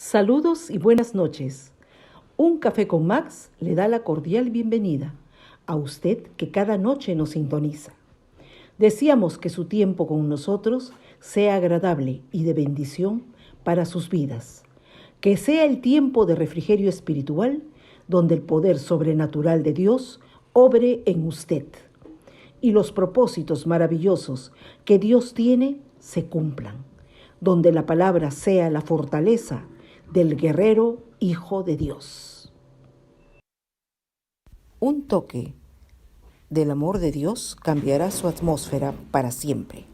Saludos y buenas noches. Un café con Max le da la cordial bienvenida a usted que cada noche nos sintoniza. Deseamos que su tiempo con nosotros sea agradable y de bendición para sus vidas. Que sea el tiempo de refrigerio espiritual donde el poder sobrenatural de Dios obre en usted y los propósitos maravillosos que Dios tiene se cumplan, donde la palabra sea la fortaleza del guerrero Hijo de Dios. Un toque del amor de Dios cambiará su atmósfera para siempre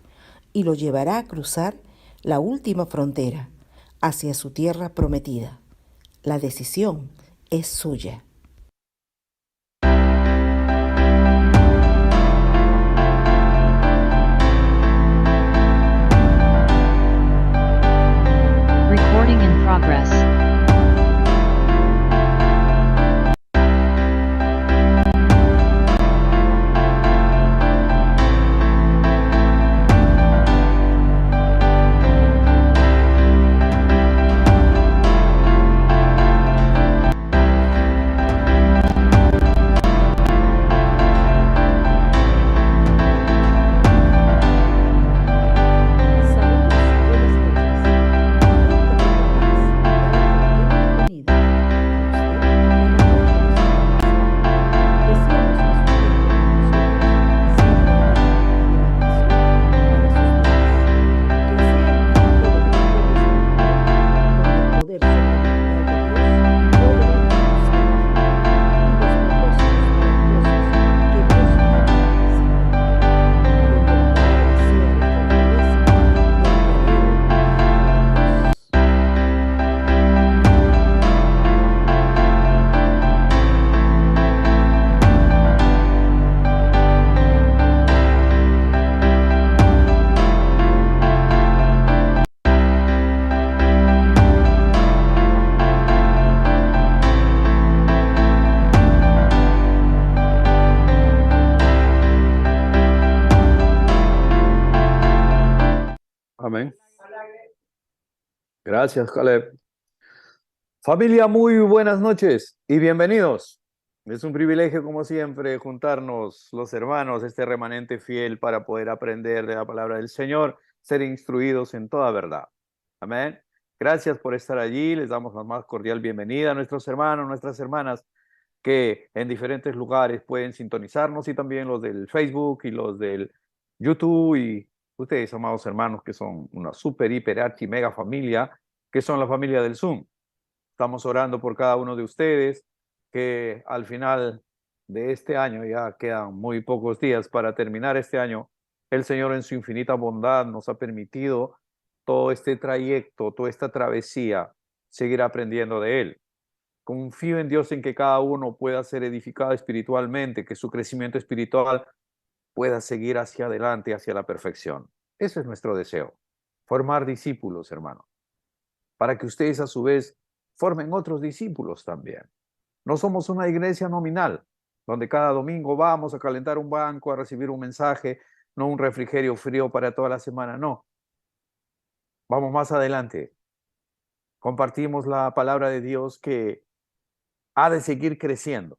y lo llevará a cruzar la última frontera hacia su tierra prometida. La decisión es suya. Recording in progress. Amén. Gracias, Caleb. Familia, muy buenas noches y bienvenidos. Es un privilegio, como siempre, juntarnos los hermanos, este remanente fiel, para poder aprender de la palabra del Señor, ser instruidos en toda verdad. Amén. Gracias por estar allí. Les damos la más cordial bienvenida a nuestros hermanos, nuestras hermanas, que en diferentes lugares pueden sintonizarnos, y también los del Facebook y los del YouTube, y ustedes, amados hermanos, que son una super, hiper, archi, mega familia, que son la familia del Zoom. Estamos orando por cada uno de ustedes, que al final de este año, ya quedan muy pocos días para terminar este año, el Señor en su infinita bondad nos ha permitido todo este trayecto, toda esta travesía, seguir aprendiendo de Él. Confío en Dios en que cada uno pueda ser edificado espiritualmente, que su crecimiento espiritual pueda seguir hacia adelante, hacia la perfección. Ese es nuestro deseo, formar discípulos, hermanos, para que ustedes a su vez formen otros discípulos también. No somos una iglesia nominal, donde cada domingo vamos a calentar un banco, a recibir un mensaje, no un refrigerio frío para toda la semana, no. Vamos más adelante. Compartimos la palabra de Dios, que ha de seguir creciendo.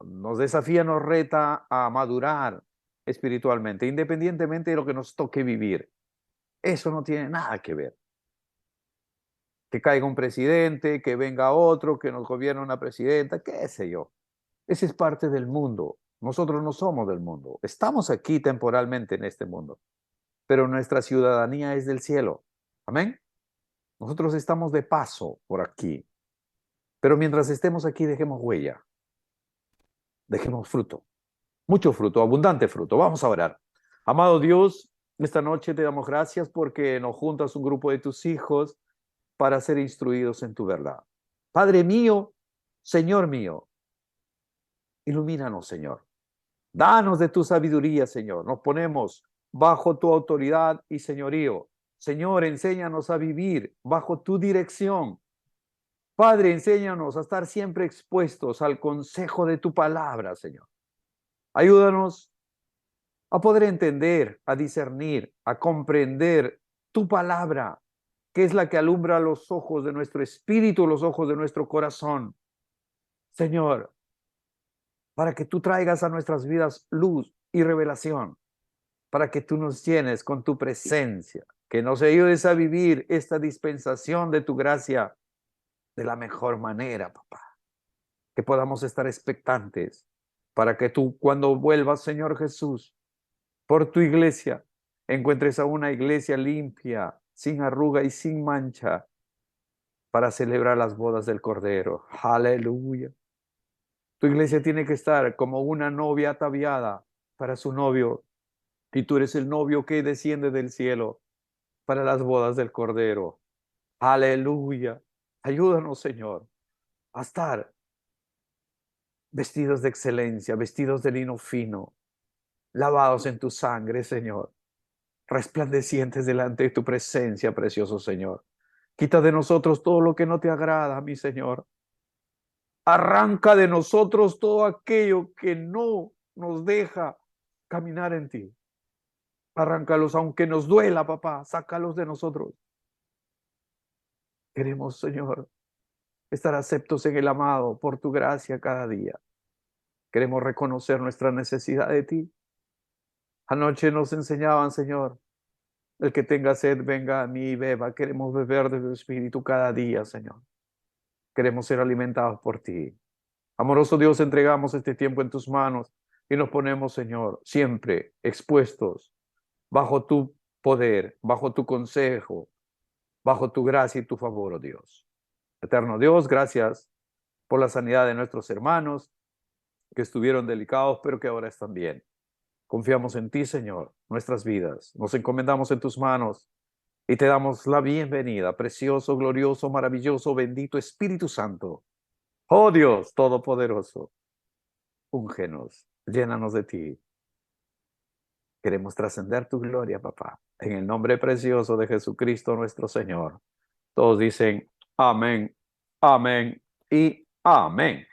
Nos desafía, nos reta a madurar espiritualmente, independientemente de lo que nos toque vivir. Eso no tiene nada que ver. Que caiga un presidente, que venga otro, que nos gobierne una presidenta, qué sé yo. Ese es parte del mundo. Nosotros no somos del mundo. Estamos aquí temporalmente en este mundo, pero nuestra ciudadanía es del cielo. Amén. Nosotros estamos de paso por aquí, pero mientras estemos aquí, dejemos huella, dejemos fruto, mucho fruto, abundante fruto. Vamos a orar. Amado Dios, esta noche te damos gracias porque nos juntas un grupo de tus hijos para ser instruidos en tu verdad. Padre mío, Señor mío, ilumínanos, Señor. Danos de tu sabiduría, Señor. Nos ponemos bajo tu autoridad y señorío. Señor, enséñanos a vivir bajo tu dirección. Padre, enséñanos a estar siempre expuestos al consejo de tu palabra, Señor. Ayúdanos a poder entender, a discernir, a comprender tu palabra, que es la que alumbra los ojos de nuestro espíritu, los ojos de nuestro corazón. Señor, para que tú traigas a nuestras vidas luz y revelación, para que tú nos llenes con tu presencia, que nos ayudes a vivir esta dispensación de tu gracia de la mejor manera, papá. Que podamos estar expectantes para que tú, cuando vuelvas, Señor Jesús, por tu iglesia, encuentres a una iglesia limpia, sin arruga y sin mancha, para celebrar las bodas del Cordero. Aleluya. Tu iglesia tiene que estar como una novia ataviada para su novio, y tú eres el novio que desciende del cielo para las bodas del Cordero. Aleluya. Ayúdanos, Señor, a estar vestidos de excelencia, vestidos de lino fino, lavados en tu sangre, Señor, resplandecientes delante de tu presencia, precioso Señor. Quita de nosotros todo lo que no te agrada, mi Señor. Arranca de nosotros todo aquello que no nos deja caminar en ti. Arráncalos, aunque nos duela, papá, sácalos de nosotros. Queremos, Señor, estar aceptos en el amado por tu gracia cada día. Queremos reconocer nuestra necesidad de ti. Anoche nos enseñaban, Señor, el que tenga sed, venga a mí y beba. Queremos beber de tu espíritu cada día, Señor. Queremos ser alimentados por ti. Amoroso Dios, entregamos este tiempo en tus manos y nos ponemos, Señor, siempre expuestos bajo tu poder, bajo tu consejo, bajo tu gracia y tu favor, oh Dios. Eterno Dios, gracias por la sanidad de nuestros hermanos que estuvieron delicados, pero que ahora están bien. Confiamos en ti, Señor, nuestras vidas. Nos encomendamos en tus manos y te damos la bienvenida, precioso, glorioso, maravilloso, bendito Espíritu Santo. Oh Dios Todopoderoso, úngenos, llénanos de ti. Queremos trascender tu gloria, papá, en el nombre precioso de Jesucristo nuestro Señor. Todos dicen amén, amén y amén.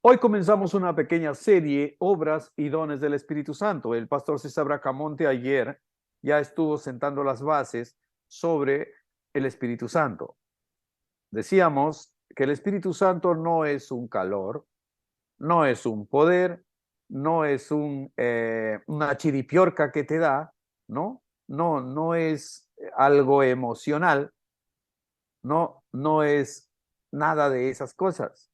Hoy comenzamos una pequeña serie, Obras y Dones del Espíritu Santo. El pastor César Bracamonte ayer ya estuvo sentando las bases sobre el Espíritu Santo. Decíamos que el Espíritu Santo no es un calor, no es un poder, no es una chiripiorca que te da, ¿no? No es algo emocional, no es nada de esas cosas.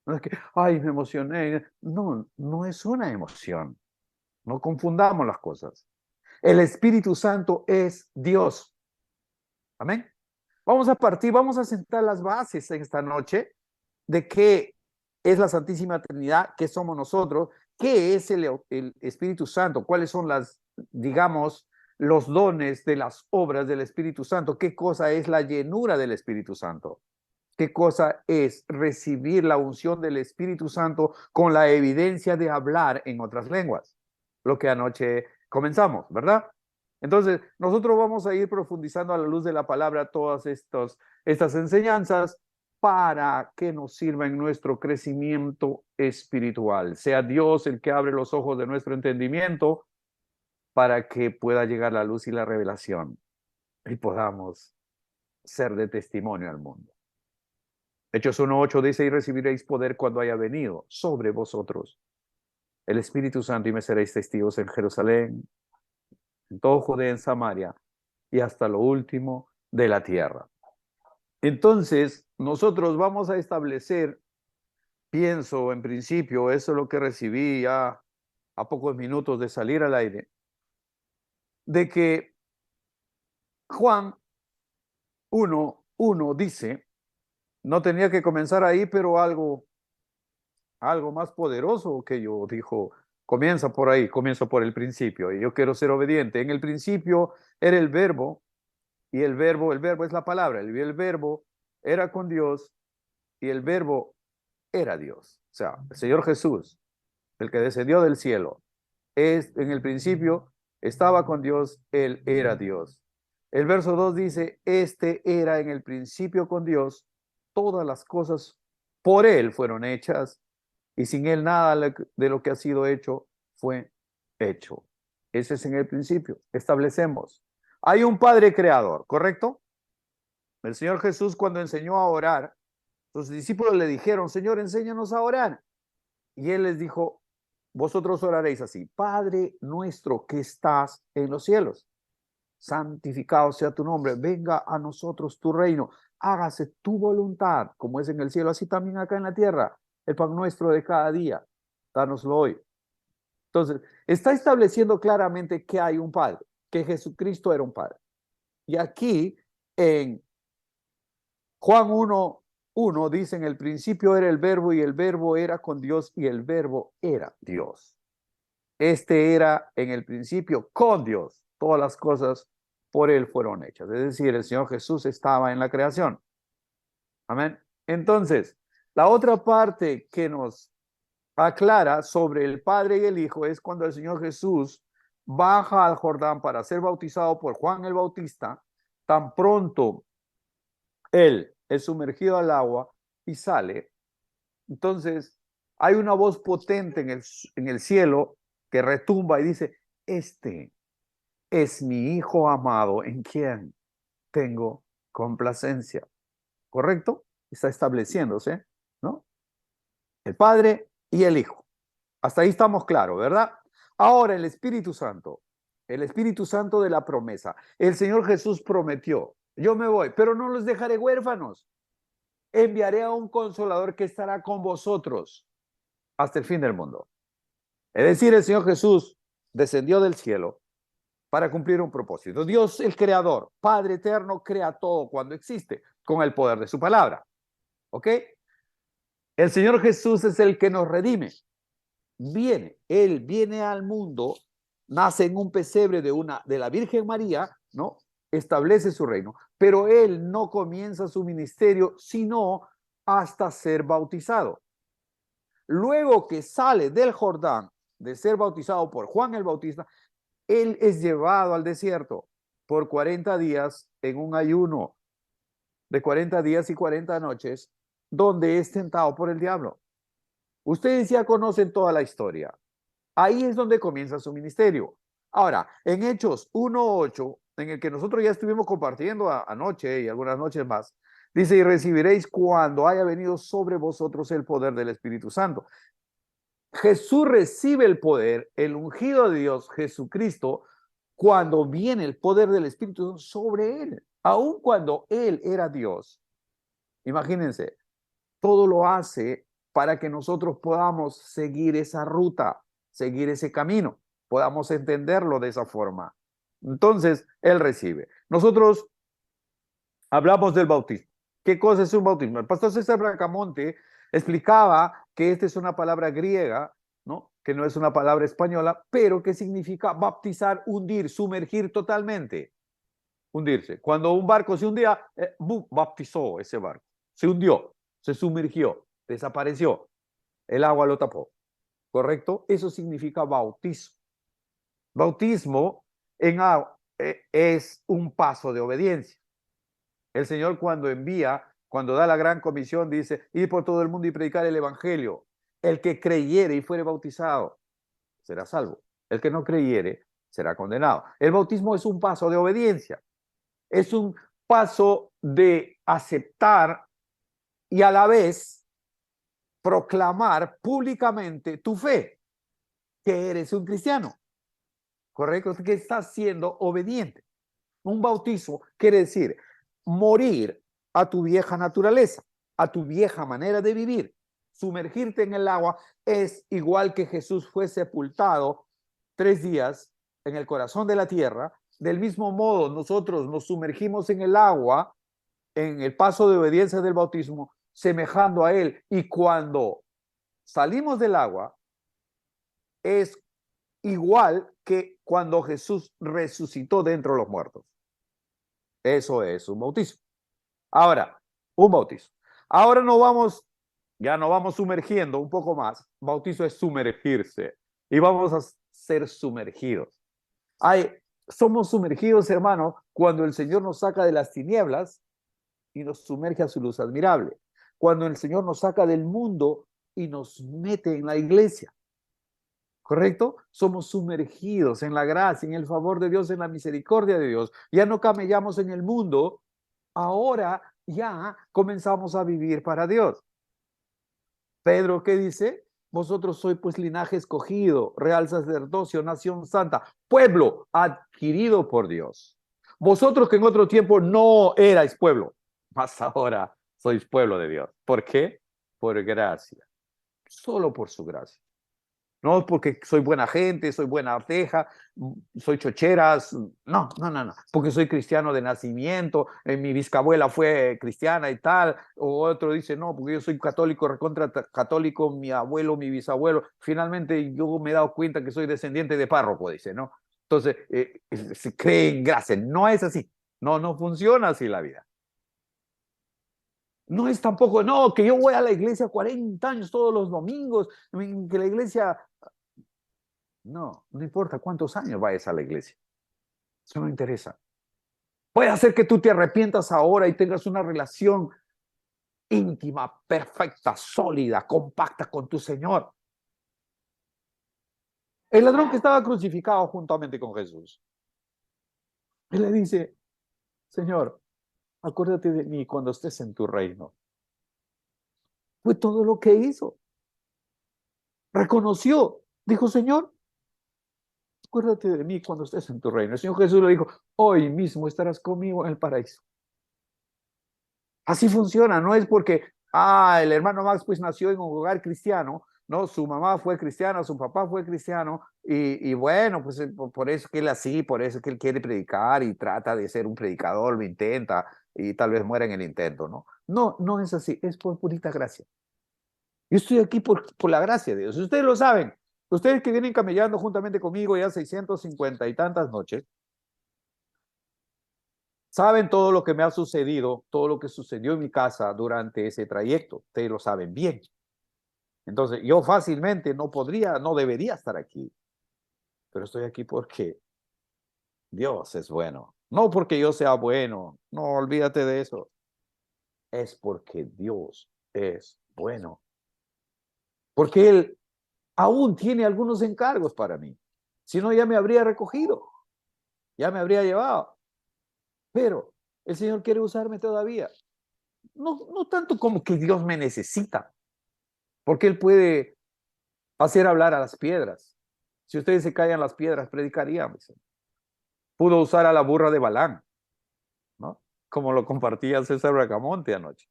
No es que, ay, me emocioné. No es una emoción. No confundamos las cosas. El Espíritu Santo es Dios. Amén. Vamos a sentar las bases en esta noche de qué es la Santísima Trinidad, qué somos nosotros, qué es el Espíritu Santo, cuáles son digamos, los dones de las obras del Espíritu Santo, qué cosa es la llenura del Espíritu Santo. ¿Qué cosa es recibir la unción del Espíritu Santo con la evidencia de hablar en otras lenguas? Lo que anoche comenzamos, ¿verdad? Entonces, nosotros vamos a ir profundizando a la luz de la palabra todas estas enseñanzas para que nos sirva en nuestro crecimiento espiritual. Sea Dios el que abre los ojos de nuestro entendimiento para que pueda llegar la luz y la revelación y podamos ser de testimonio al mundo. Hechos 1:8 dice, y recibiréis poder cuando haya venido sobre vosotros el Espíritu Santo y me seréis testigos en Jerusalén, en todo Judea, en Samaria y hasta lo último de la tierra. Entonces, nosotros vamos a establecer, pienso en principio, eso es lo que recibí ya a pocos minutos de salir al aire, de que Juan 1:1 dice, no tenía que comenzar ahí, pero algo más poderoso que yo dijo, comienza por ahí, comienza por el principio, y yo quiero ser obediente. En el principio era el verbo, y el verbo es la palabra, el verbo era con Dios, y el verbo era Dios. O sea, el Señor Jesús, el que descendió del cielo, en el principio estaba con Dios, Él era Dios. El verso 2 dice, este era en el principio con Dios, todas las cosas por Él fueron hechas, y sin Él nada de lo que ha sido hecho fue hecho. Ese es en el principio. Establecemos. Hay un Padre creador, ¿correcto? El Señor Jesús, cuando enseñó a orar, sus discípulos le dijeron, Señor, enséñanos a orar. Y él les dijo, vosotros oraréis así: Padre nuestro que estás en los cielos, santificado sea tu nombre, venga a nosotros tu reino, hágase tu voluntad, como es en el cielo, así también acá en la tierra. El pan nuestro de cada día, dánoslo hoy. Entonces, está estableciendo claramente que hay un Padre, que Jesucristo era un Padre. Y aquí en Juan 1:1 dice: en el principio era el verbo y el verbo era con Dios y el verbo era Dios. Este era en el principio con Dios. Todas las cosas por él fueron hechas. Es decir, el Señor Jesús estaba en la creación. Amén. Entonces, la otra parte que nos aclara sobre el Padre y el Hijo es cuando el Señor Jesús baja al Jordán para ser bautizado por Juan el Bautista. Tan pronto él es sumergido al agua y sale, entonces hay una voz potente en el cielo que retumba y dice: este es mi Hijo amado en quien tengo complacencia. ¿Correcto? Está estableciéndose, ¿no? El Padre y el Hijo. Hasta ahí estamos claros, ¿verdad? Ahora el Espíritu Santo de la promesa. El Señor Jesús prometió: yo me voy, pero no los dejaré huérfanos. Enviaré a un consolador que estará con vosotros hasta el fin del mundo. Es decir, el Señor Jesús descendió del cielo para cumplir un propósito. Dios, el creador, Padre eterno, crea todo cuando existe con el poder de su palabra. ¿Ok? El Señor Jesús es el que nos redime. Él viene al mundo, nace en un pesebre de la Virgen María, ¿no? Establece su reino, pero él no comienza su ministerio sino hasta ser bautizado. Luego que sale del Jordán de ser bautizado por Juan el Bautista, él es llevado al desierto por 40 días en un ayuno de 40 días y 40 noches, donde es tentado por el diablo. Ustedes ya conocen toda la historia. Ahí es donde comienza su ministerio. Ahora, en Hechos 1:8, en el que nosotros ya estuvimos compartiendo anoche y algunas noches más, dice: y recibiréis cuando haya venido sobre vosotros el poder del Espíritu Santo. Jesús recibe el poder, el ungido de Dios, Jesucristo, cuando viene el poder del Espíritu sobre él, aun cuando él era Dios. Imagínense, todo lo hace para que nosotros podamos seguir esa ruta, seguir ese camino, podamos entenderlo de esa forma. Entonces, él recibe. Nosotros hablamos del bautismo. ¿Qué cosa es un bautismo? El pastor César Bracamonte explicaba que esta es una palabra griega, ¿no? Que no es una palabra española, pero que significa baptizar, hundir, sumergir totalmente. Hundirse. Cuando un barco se hundía, baptizó ese barco. Se hundió, se sumergió, desapareció. El agua lo tapó. ¿Correcto? Eso significa bautismo. Bautismo es un paso de obediencia. El Señor cuando da la gran comisión, dice: ir por todo el mundo y predicar el evangelio. El que creyere y fuere bautizado será salvo. El que no creyere será condenado. El bautismo es un paso de obediencia. Es un paso de aceptar y a la vez proclamar públicamente tu fe, que eres un cristiano. ¿Correcto? Que estás siendo obediente. Un bautismo quiere decir morir a tu vieja naturaleza, a tu vieja manera de vivir. Sumergirte en el agua es igual que Jesús fue sepultado 3 días en el corazón de la tierra. Del mismo modo, nosotros nos sumergimos en el agua, en el paso de obediencia del bautismo, semejando a él. Y cuando salimos del agua, es igual que cuando Jesús resucitó de entre los muertos. Eso es un bautismo. Ahora, un bautismo. Ahora ya nos vamos sumergiendo un poco más. Bautizo es sumergirse y vamos a ser sumergidos. Somos sumergidos, hermano, cuando el Señor nos saca de las tinieblas y nos sumerge a su luz admirable. Cuando el Señor nos saca del mundo y nos mete en la iglesia. ¿Correcto? Somos sumergidos en la gracia, en el favor de Dios, en la misericordia de Dios. Ya no camellamos en el mundo, ahora ya comenzamos a vivir para Dios. Pedro, ¿qué dice? Vosotros sois pues linaje escogido, real sacerdocio, nación santa, pueblo adquirido por Dios. Vosotros que en otro tiempo no erais pueblo, mas ahora sois pueblo de Dios. ¿Por qué? Por gracia. Solo por su gracia. No porque soy buena gente, soy buena arteja, soy chocheras. No, no, no, no. Porque soy cristiano de nacimiento, mi bisabuela fue cristiana y tal. O otro dice, no, porque yo soy católico, recontra católico, mi abuelo, mi bisabuelo. Finalmente yo me he dado cuenta que soy descendiente de párroco, dice, ¿no? Entonces, se cree en gracia. No es así. No, no funciona así la vida. No es tampoco, no, que yo voy a la iglesia 40 años todos los domingos, que la iglesia. No, no importa cuántos años vayas a la iglesia. Eso no interesa. Puede hacer que tú te arrepientas ahora y tengas una relación íntima, perfecta, sólida, compacta con tu Señor. El ladrón que estaba crucificado juntamente con Jesús, él le dice, Señor, acuérdate de mí cuando estés en tu reino. Fue todo lo que hizo. Reconoció, dijo, Señor, acuérdate de mí cuando estés en tu reino. El Señor Jesús le dijo, hoy mismo estarás conmigo en el paraíso. Así funciona, no es porque, el hermano Max pues nació en un hogar cristiano, ¿no? Su mamá fue cristiana, su papá fue cristiano, y bueno, pues por eso que él así, por eso que él quiere predicar y trata de ser un predicador, lo intenta, y tal vez muera en el intento, ¿no? No, no es así, es por purita gracia. Yo estoy aquí por la gracia de Dios. Ustedes lo saben, ustedes que vienen camellando juntamente conmigo ya 650 y tantas noches, saben todo lo que me ha sucedido, todo lo que sucedió en mi casa durante ese trayecto. Ustedes lo saben bien. Entonces, yo fácilmente no podría, no debería estar aquí. Pero estoy aquí porque Dios es bueno. No porque yo sea bueno. No, olvídate de eso. Es porque Dios es bueno. Porque Él aún tiene algunos encargos para mí. Si no, ya me habría recogido. Ya me habría llevado. Pero el Señor quiere usarme todavía. No, no tanto como que Dios me necesita. Porque Él puede hacer hablar a las piedras. Si ustedes se callan las piedras, predicaríamos. Pudo usar a la burra de Balán, ¿no? Como lo compartía César Bracamonte anoche,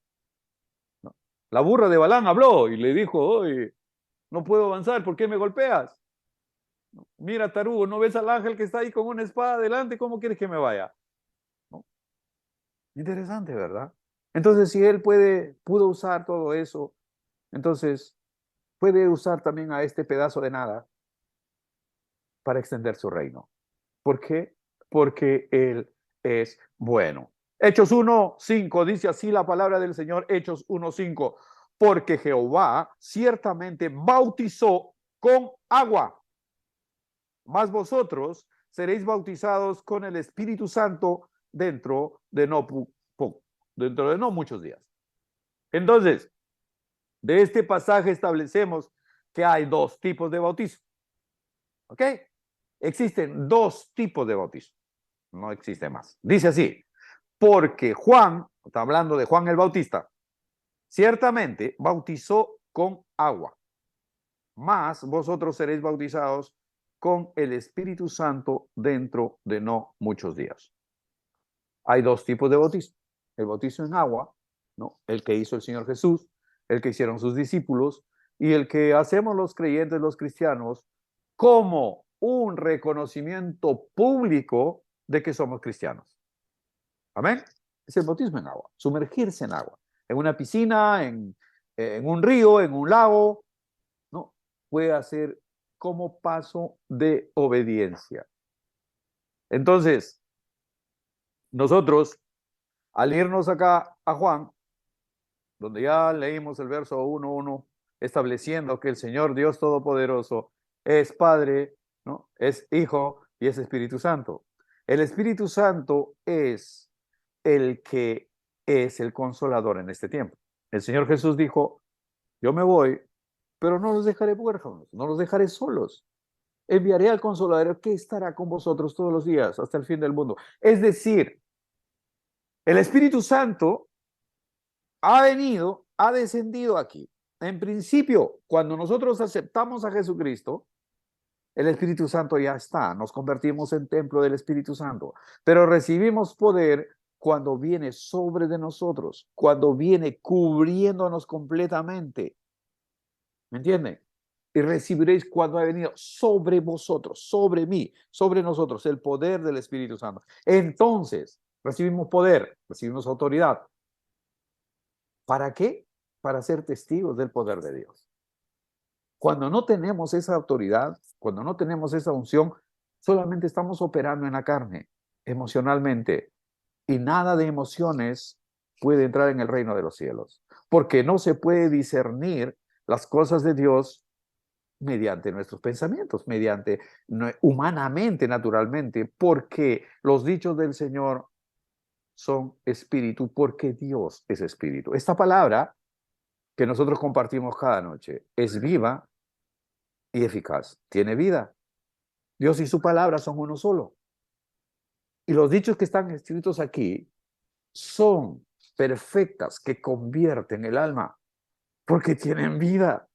¿no? La burra de Balán habló y le dijo, oye, no puedo avanzar, ¿por qué me golpeas? Mira, tarugo, ¿no ves al ángel que está ahí con una espada delante? ¿Cómo quieres que me vaya? ¿No? Interesante, ¿verdad? Entonces, si él pudo usar todo eso, entonces puede usar también a este pedazo de nada para extender su reino. ¿Por qué? Porque Él es bueno. Hechos 1:5 dice así la palabra del Señor, Hechos 1:5, porque Jehová ciertamente bautizó con agua, mas vosotros seréis bautizados con el Espíritu Santo dentro de no muchos días. Entonces, de este pasaje establecemos que hay dos tipos de bautismo. ¿Ok? Existen dos tipos de bautismo. No existe más. Dice así, porque Juan, está hablando de Juan el Bautista, ciertamente bautizó con agua, mas vosotros seréis bautizados con el Espíritu Santo dentro de no muchos días. Hay dos tipos de bautismo. El bautizo en agua, ¿no? El que hizo el Señor Jesús, el que hicieron sus discípulos, y el que hacemos los creyentes, los cristianos, como un reconocimiento público de que somos cristianos. Amén. Es el bautismo en agua, sumergirse en agua, en una piscina, en un río, en un lago, ¿no? Puede hacer como paso de obediencia. Entonces, nosotros, al irnos acá a Juan, donde ya leímos el verso 1:1, estableciendo que el Señor Dios Todopoderoso es Padre, ¿no? Es Hijo y es Espíritu Santo. El Espíritu Santo es el que es el consolador en este tiempo. El Señor Jesús dijo, yo me voy, pero no los dejaré huérfanos, no los dejaré solos. Enviaré al consolador que estará con vosotros todos los días hasta el fin del mundo. Es decir, El Espíritu Santo ha venido, ha descendido aquí. En principio, cuando nosotros aceptamos a Jesucristo, el Espíritu Santo ya está, nos convertimos en templo del Espíritu Santo, pero recibimos poder cuando viene sobre de nosotros, cuando viene cubriéndonos completamente. ¿Me entienden? Y recibiréis cuando ha venido sobre vosotros, sobre mí, sobre nosotros, el poder del Espíritu Santo. Entonces, recibimos poder, recibimos autoridad. ¿Para qué? Para ser testigos del poder de Dios. Cuando no tenemos esa autoridad, cuando no tenemos esa unción, solamente estamos operando en la carne, emocionalmente, y nada de emociones puede entrar en el reino de los cielos, porque no se puede discernir las cosas de Dios mediante nuestros pensamientos, mediante humanamente, naturalmente, porque los dichos del Señor son espíritu, porque Dios es espíritu. Esta palabra que nosotros compartimos cada noche es viva y eficaz, tiene vida. Dios y su palabra son uno solo. Y los dichos que están escritos aquí son perfectas, que convierten el alma, porque tienen vida,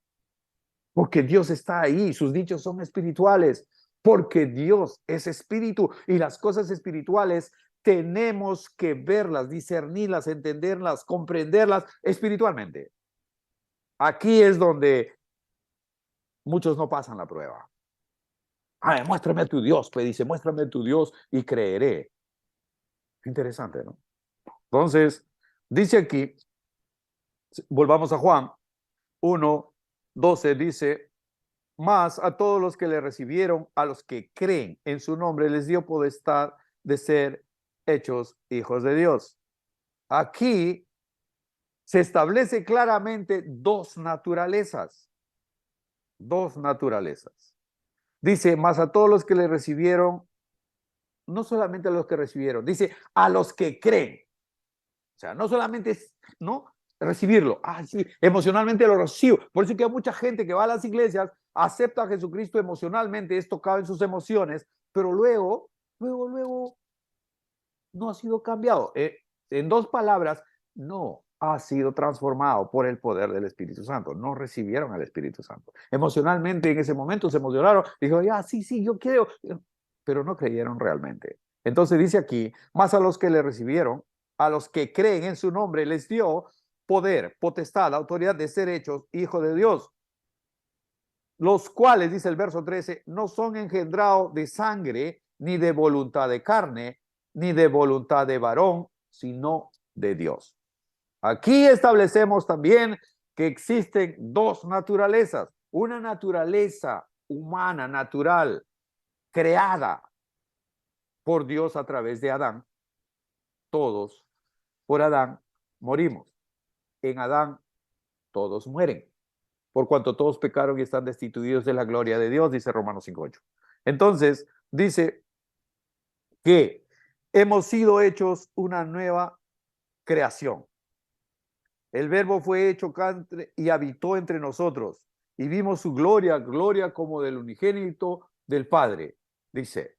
porque Dios está ahí, sus dichos son espirituales, porque Dios es espíritu y las cosas espirituales tenemos que verlas, discernirlas, entenderlas, comprenderlas espiritualmente. Aquí es donde muchos no pasan la prueba. Ay, muéstrame a tu Dios, pues dice, muéstrame a tu Dios y creeré. Interesante, ¿no? Entonces, dice aquí, volvamos a Juan 1:12, dice, mas a todos los que le recibieron, a los que creen en su nombre, les dio potestad de ser hechos hijos de Dios. Aquí se establece claramente dos naturalezas. Dos naturalezas. Dice, mas a todos los que le recibieron, no solamente a los que recibieron, dice, a los que creen. O sea, no solamente es, ¿no? Recibirlo. Ah, sí, emocionalmente lo recibo. Por eso es que hay mucha gente que va a las iglesias, acepta a Jesucristo emocionalmente, es tocado en sus emociones, pero luego no ha sido cambiado. En dos palabras, no ha sido transformado por el poder del Espíritu Santo. No recibieron al Espíritu Santo. Emocionalmente en ese momento se emocionaron. Dijo, ya, sí, yo creo. Pero no creyeron realmente. Entonces dice aquí, más a los que le recibieron, a los que creen en su nombre, les dio poder, potestad, autoridad de ser hechos hijos de Dios. Los cuales, dice el verso 13, no son engendrados de sangre, ni de voluntad de carne, ni de voluntad de varón, sino de Dios. Aquí establecemos también que existen dos naturalezas. Una naturaleza humana, natural, creada por Dios a través de Adán. Todos por Adán morimos. En Adán todos mueren, por cuanto todos pecaron y están destituidos de la gloria de Dios, dice Romanos 5:8. Entonces, dice que hemos sido hechos una nueva creación. El verbo fue hecho carne y habitó entre nosotros, y vimos su gloria, gloria como del unigénito del Padre, dice,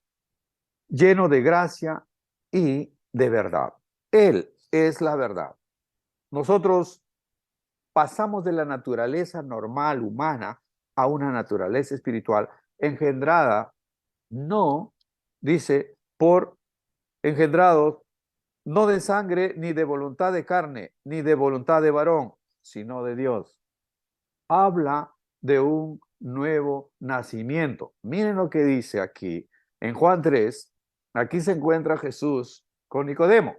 lleno de gracia y de verdad. Él es la verdad. Nosotros pasamos de la naturaleza normal, humana, a una naturaleza espiritual engendrada, no, dice, por engendrados, no de sangre, ni de voluntad de carne, ni de voluntad de varón, sino de Dios. Habla de un nuevo nacimiento. Miren lo que dice aquí en Juan 3. Aquí se encuentra Jesús con Nicodemo.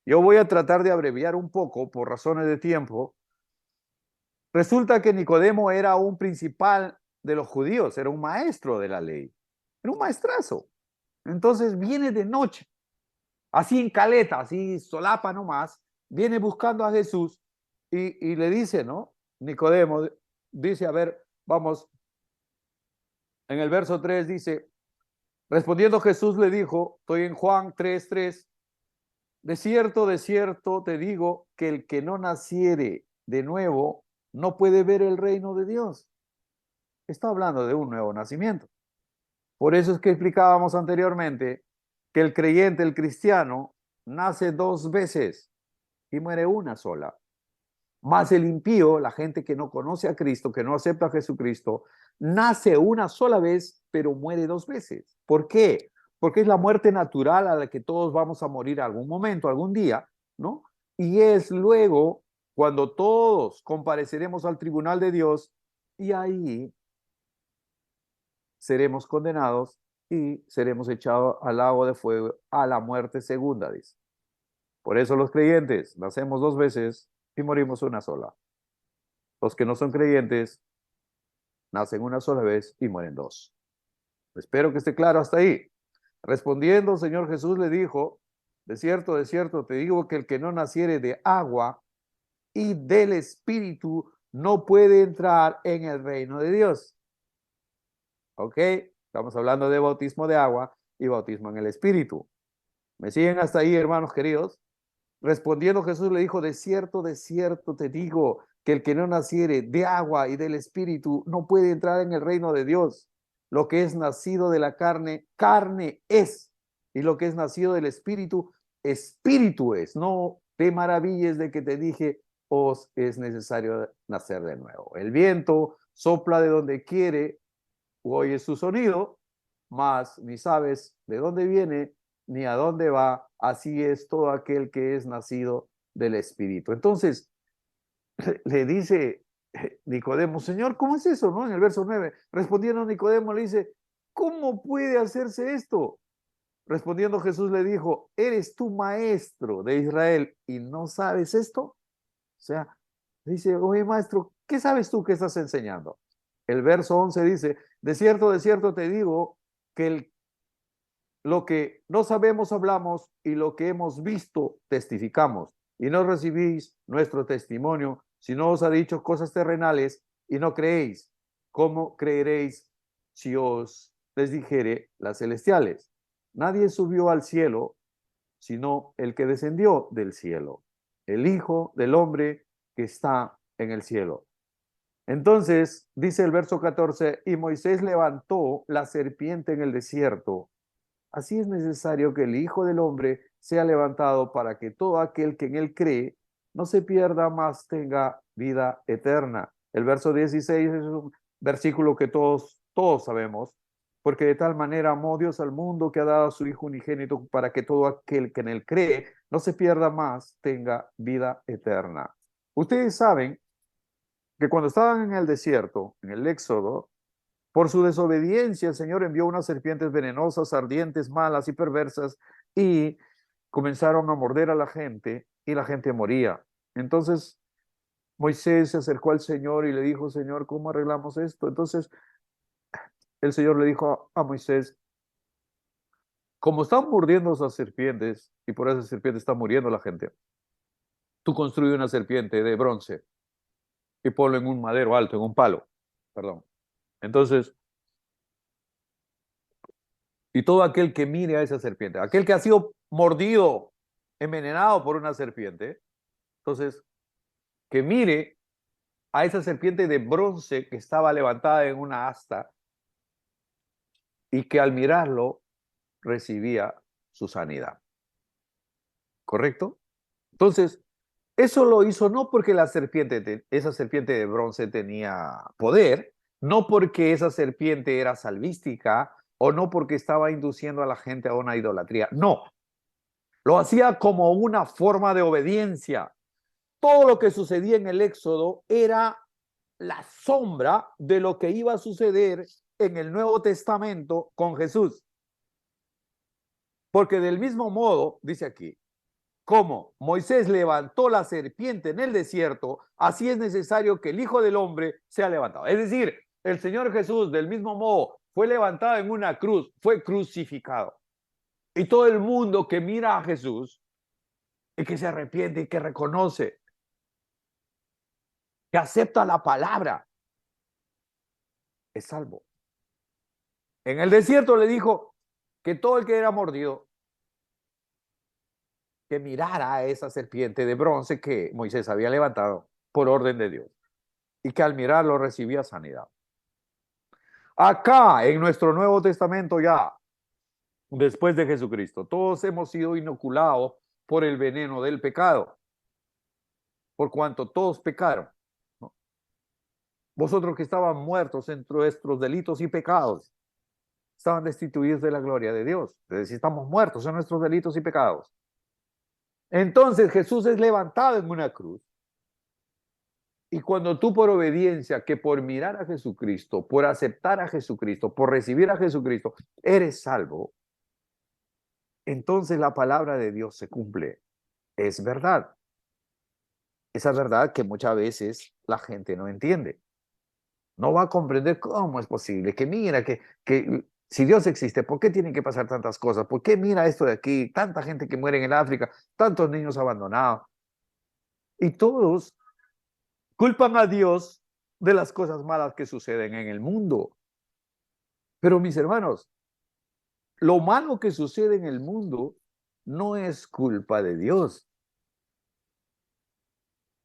Yo voy a tratar de abreviar un poco por razones de tiempo. Resulta que Nicodemo era un principal de los judíos, era un maestro de la ley, era un maestrazo. Entonces viene de noche, así en caleta, así solapa nomás, viene buscando a Jesús y le dice, ¿no? Nicodemo dice, a ver, vamos, en el verso 3 dice, respondiendo Jesús le dijo, estoy en Juan 3:3, de cierto te digo que el que no naciere de nuevo no puede ver el reino de Dios. Está hablando de un nuevo nacimiento. Por eso es que explicábamos anteriormente que el creyente, el cristiano, nace 2 veces y muere una sola. Mas el impío, la gente que no conoce a Cristo, que no acepta a Jesucristo, nace una sola vez, pero muere 2 veces. ¿Por qué? Porque es la muerte natural a la que todos vamos a morir algún momento, algún día, ¿no? Y es luego cuando todos compareceremos al tribunal de Dios y ahí seremos condenados y seremos echados al lago de fuego a la muerte segunda, dice. Por eso los creyentes nacemos 2 veces y morimos una sola. Los que no son creyentes nacen una sola vez y mueren 2. Espero que esté claro hasta ahí. Respondiendo, el Señor Jesús le dijo, de cierto, te digo que el que no naciere de agua y del Espíritu no puede entrar en el reino de Dios. ¿Ok? Estamos hablando de bautismo de agua y bautismo en el Espíritu. ¿Me siguen hasta ahí, hermanos queridos? Respondiendo Jesús le dijo, de cierto te digo que el que no naciere de agua y del Espíritu no puede entrar en el reino de Dios. Lo que es nacido de la carne, carne es. Y lo que es nacido del Espíritu, Espíritu es. No te maravilles de que te dije, os es necesario nacer de nuevo. El viento sopla de donde quiere, oyes su sonido, mas ni sabes de dónde viene ni a dónde va. Así es todo aquel que es nacido del Espíritu. Entonces, le dice Nicodemo, Señor, ¿cómo es eso? ¿No? En el verso 9, respondiendo Nicodemo, le dice, ¿cómo puede hacerse esto? Respondiendo Jesús le dijo, ¿eres tú maestro de Israel y no sabes esto? O sea, dice, oye maestro, ¿qué sabes tú que estás enseñando? El verso 11 dice, de cierto te digo que lo que no sabemos hablamos y lo que hemos visto testificamos y no recibís nuestro testimonio si no os ha dicho cosas terrenales y no creéis. ¿Cómo creeréis si os les dijere las celestiales? Nadie subió al cielo sino el que descendió del cielo, el Hijo del Hombre que está en el cielo. Entonces, dice el verso 14, y Moisés levantó la serpiente en el desierto. Así es necesario que el Hijo del Hombre sea levantado para que todo aquel que en él cree no se pierda, más tenga vida eterna. El verso 16 es un versículo que todos sabemos, porque de tal manera amó Dios al mundo que ha dado a su Hijo unigénito para que todo aquel que en él cree no se pierda, más tenga vida eterna. Ustedes saben que cuando estaban en el desierto, en el Éxodo, por su desobediencia, el Señor envió unas serpientes venenosas, ardientes, malas y perversas, y comenzaron a morder a la gente, y la gente moría. Entonces Moisés se acercó al Señor y le dijo, Señor, ¿cómo arreglamos esto? Entonces el Señor le dijo a Moisés, como están mordiendo esas serpientes, y por esas serpientes está muriendo la gente, tú construye una serpiente de bronce y ponlo en un madero alto, en un palo, perdón. Entonces, y todo aquel que mire a esa serpiente, aquel que ha sido mordido, envenenado por una serpiente, entonces, que mire a esa serpiente de bronce que estaba levantada en una asta y que al mirarlo recibía su sanidad. ¿Correcto? Entonces, eso lo hizo no porque esa serpiente de bronce tenía poder, no porque esa serpiente era salvística o no porque estaba induciendo a la gente a una idolatría. No, lo hacía como una forma de obediencia. Todo lo que sucedía en el Éxodo era la sombra de lo que iba a suceder en el Nuevo Testamento con Jesús. Porque del mismo modo, dice aquí, como Moisés levantó la serpiente en el desierto, así es necesario que el Hijo del Hombre sea levantado. Es decir, el Señor Jesús del mismo modo fue levantado en una cruz, fue crucificado. Y todo el mundo que mira a Jesús y que se arrepiente y que reconoce, que acepta la palabra, es salvo. En el desierto le dijo que todo el que era mordido, que mirara a esa serpiente de bronce que Moisés había levantado por orden de Dios y que al mirarlo recibía sanidad. Acá en nuestro Nuevo Testamento ya, después de Jesucristo, todos hemos sido inoculados por el veneno del pecado, por cuanto todos pecaron, ¿no? Vosotros que estaban muertos en vuestros delitos y pecados, estaban destituidos de la gloria de Dios. Es decir, estamos muertos en nuestros delitos y pecados. Entonces Jesús es levantado en una cruz. Y cuando tú por obediencia, que por mirar a Jesucristo, por aceptar a Jesucristo, por recibir a Jesucristo, eres salvo, entonces la palabra de Dios se cumple. Es verdad. Esa verdad que muchas veces la gente no entiende. No va a comprender cómo es posible. Que mira, que si Dios existe, ¿por qué tienen que pasar tantas cosas? ¿Por qué mira esto de aquí? Tanta gente que muere en el África, tantos niños abandonados. Y todos culpan a Dios de las cosas malas que suceden en el mundo. Pero mis hermanos, lo malo que sucede en el mundo no es culpa de Dios.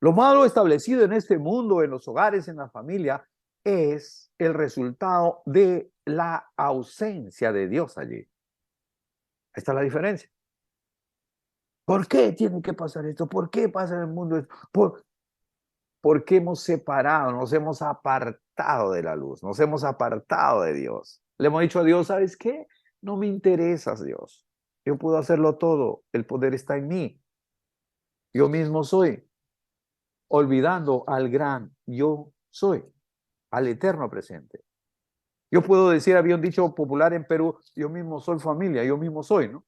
Lo malo establecido en este mundo, en los hogares, en la familia, es el resultado de la ausencia de Dios allí. Ahí está la diferencia. ¿Por qué tiene que pasar esto? ¿Por qué pasa en el mundo esto? Porque hemos separado, nos hemos apartado de la luz, nos hemos apartado de Dios. Le hemos dicho a Dios, ¿sabes qué? No me interesas, Dios. Yo puedo hacerlo todo. El poder está en mí. Yo mismo soy. Olvidando al gran yo soy, al eterno presente. Yo puedo decir, había un dicho popular en Perú, yo mismo soy familia, yo mismo soy, ¿no?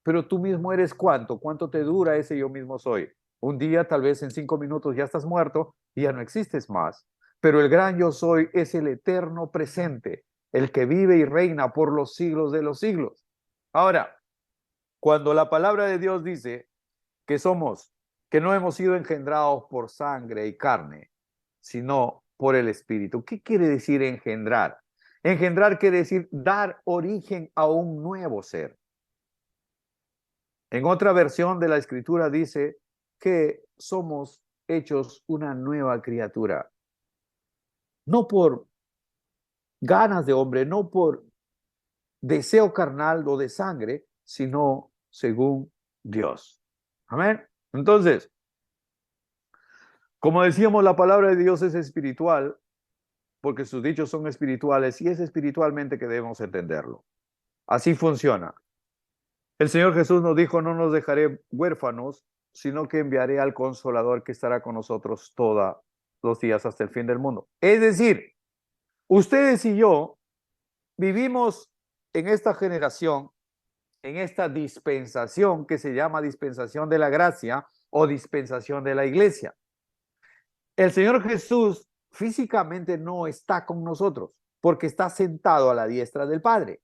Pero tú mismo eres ¿cuánto? ¿Cuánto te dura ese yo mismo soy? Un día, tal vez en 5 minutos ya estás muerto y ya no existes más. Pero el gran yo soy es el eterno presente, el que vive y reina por los siglos de los siglos. Ahora, cuando la palabra de Dios dice que que no hemos sido engendrados por sangre y carne, sino por el Espíritu. ¿Qué quiere decir engendrar? Engendrar quiere decir dar origen a un nuevo ser. En otra versión de la Escritura dice que somos hechos una nueva criatura. No por ganas de hombre, no por deseo carnal o de sangre, sino según Dios. Amén. Entonces, como decíamos, la palabra de Dios es espiritual, porque sus dichos son espirituales y es espiritualmente que debemos entenderlo. Así funciona. El Señor Jesús nos dijo, no nos dejaré huérfanos, sino que enviaré al Consolador que estará con nosotros todos los días hasta el fin del mundo. Es decir, ustedes y yo vivimos en esta generación, en esta dispensación que se llama dispensación de la gracia o dispensación de la iglesia. El Señor Jesús físicamente no está con nosotros porque está sentado a la diestra del Padre,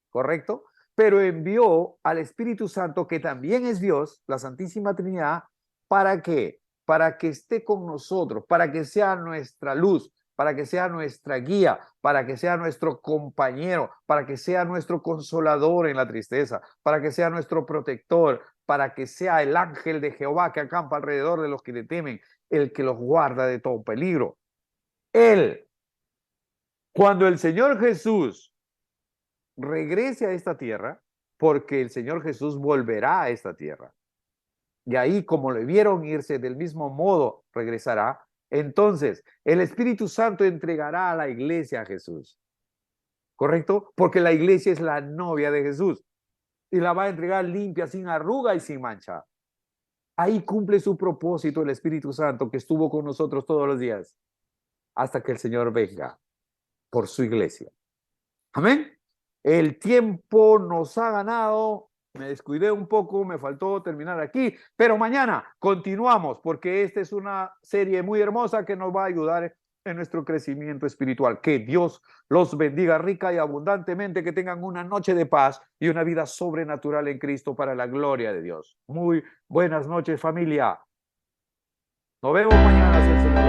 ¿correcto? Pero envió al Espíritu Santo, que también es Dios, la Santísima Trinidad, ¿para qué? Para que esté con nosotros, para que sea nuestra luz, para que sea nuestra guía, para que sea nuestro compañero, para que sea nuestro consolador en la tristeza, para que sea nuestro protector, para que sea el ángel de Jehová que acampa alrededor de los que le temen, el que los guarda de todo peligro. Él, cuando el Señor Jesús regrese a esta tierra, porque el Señor Jesús volverá a esta tierra, y ahí como le vieron irse, del mismo modo regresará. Entonces el Espíritu Santo entregará a la iglesia a Jesús, ¿correcto? Porque la iglesia es la novia de Jesús y la va a entregar limpia, sin arruga y sin mancha. Ahí cumple su propósito el Espíritu Santo, que estuvo con nosotros todos los días hasta que el Señor venga por su iglesia. Amén. El tiempo nos ha ganado. Me descuidé un poco, me faltó terminar aquí, pero mañana continuamos, porque esta es una serie muy hermosa que nos va a ayudar en nuestro crecimiento espiritual. Que Dios los bendiga rica y abundantemente, que tengan una noche de paz y una vida sobrenatural en Cristo para la gloria de Dios. Muy buenas noches, familia. Nos vemos mañana, si el Señor